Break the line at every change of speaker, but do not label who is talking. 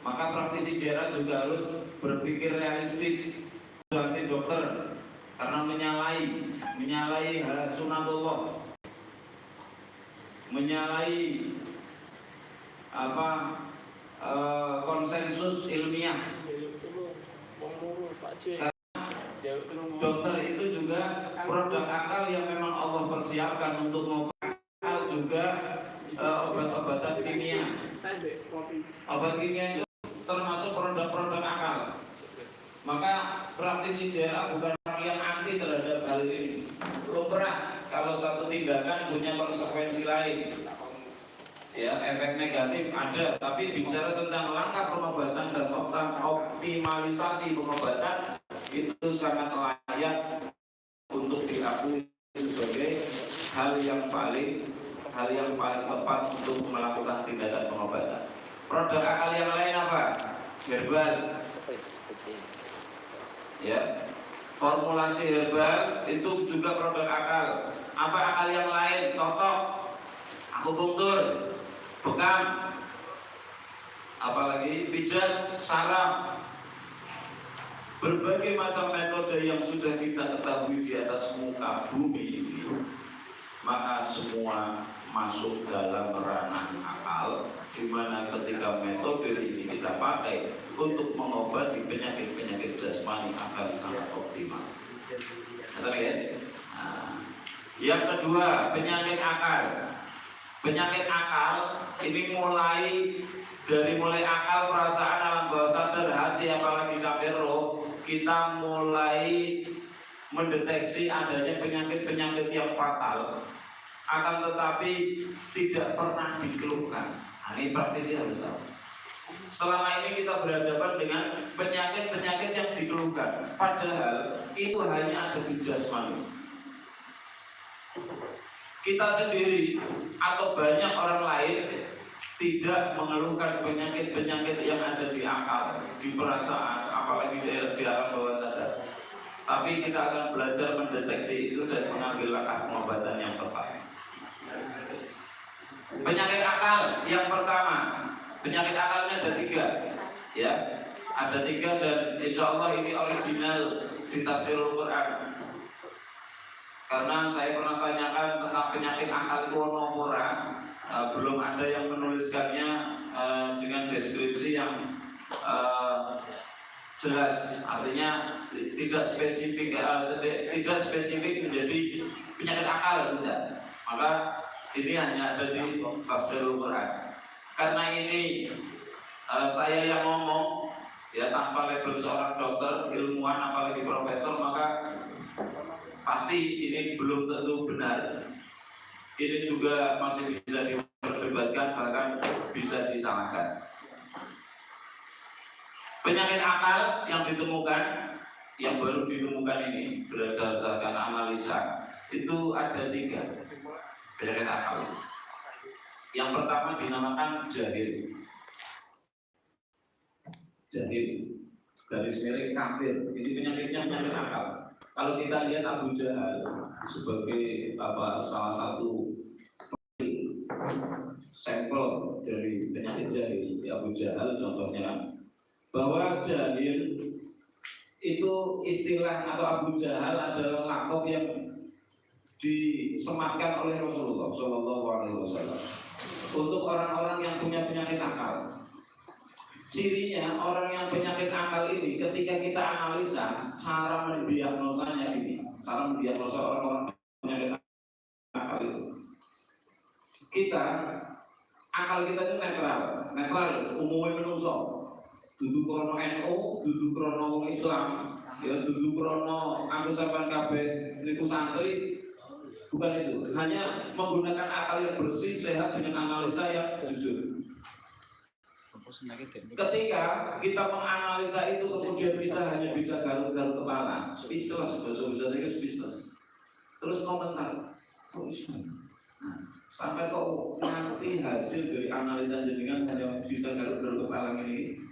Maka praktisi JRA juga harus berpikir realistis, ganti dokter karena menyalahi sunatullah, menyalahi konsensus ilmiah. Dokter itu juga produk akal yang memang Allah persiapkan untuk mengobati, juga obat-obatan kimia. Obat kimia itu termasuk produk-produk akal. Maka praktisi JRA bukan orang yang anti terhadap hal ini. Lumrah kalau satu tindakan punya konsekuensi lain, ya, efek negatif ada, tapi bicara tentang langkah pengobatan dan optimalisasi pengobatan itu sangat layak untuk diakui sebagai hal yang paling tepat untuk melakukan tindakan pengobatan. Produk akal yang lain apa? Herbal, ya, formulasi herbal itu juga produk akal. Apa akal yang lain? Totok, akupunktur, bekam, apalagi pijat, saraf, berbagai macam metode yang sudah kita ketahui di atas muka bumi ini, maka semua masuk dalam ranah akal, di mana ketika metode ini kita pakai untuk mengobati penyakit-penyakit jasmani akan sangat optimal. Nah, yang kedua, penyakit akal. Penyakit akal ini mulai akal, perasaan, alam bawah sadar, hati, apalagi sampai roh, kita mulai mendeteksi adanya penyakit-penyakit yang fatal, akan tetapi tidak pernah dikeluhkan. Nah, ini praktisi harus tahu. Selama ini kita berhadapan dengan penyakit-penyakit yang dikeluhkan, padahal itu hanya ada di jasmani. Kita sendiri atau banyak orang lain tidak mengeluhkan penyakit-penyakit yang ada di akal, di perasaan, apalagi di alam bawah sadar. Tapi kita akan belajar mendeteksi itu dan mengambil langkah pengobatan yang tepat. Penyakit akal yang pertama, penyakit akalnya ada 3, ya, ada 3 dan insya Allah ini original di Tafsirul Quran. Karena saya pernah tanyakan tentang penyakit akal itu orang, belum ada yang menuliskannya dengan deskripsi yang jelas. Artinya tidak spesifik menjadi penyakit akal, tidak. Maka ini hanya ada di Tafsirul Quran. Karena ini saya yang ngomong, ya, tanpa label seorang dokter, ilmuwan, apalagi profesor, maka pasti ini belum tentu benar. Ini juga masih bisa diperdebatkan, bahkan bisa disalahkan. Penyakit akal yang ditemukan, yang baru ditemukan ini berdasarkan analisa, itu ada 3 penyakit akal. Yang pertama dinamakan jahil, garis miring kafir. Ini penyakitnya penyakit akal. Kalau kita lihat Abu Jahal sebagai salah satu sampel dari penyakit jahil, Abu Jahal contohnya, bahwa jahil itu istilah atau Abu Jahal adalah laqab yang disematkan oleh Rasulullah SAW untuk orang-orang yang punya penyakit akal. Cirinya orang yang penyakit akal ini, ketika kita analisa cara mendiagnosanya ini, cara mendiagnosa orang-orang penyakit akal itu, akal kita itu netral umumnya menungso, dudu krono NU, dudu krono wong Islam, ya, dudu krono aku sampean kabeh niku santri, bukan itu. Hanya menggunakan akal yang bersih, sehat dengan analisa yang jujur. Ketika kita menganalisa itu, kemudian kita hanya bisa garuk-garuk kepala, speechless, bahasa speechless. Terus komentar, sampai kok nanti hasil dari analisa jenengan hanya bisa garuk-garuk kepala ini.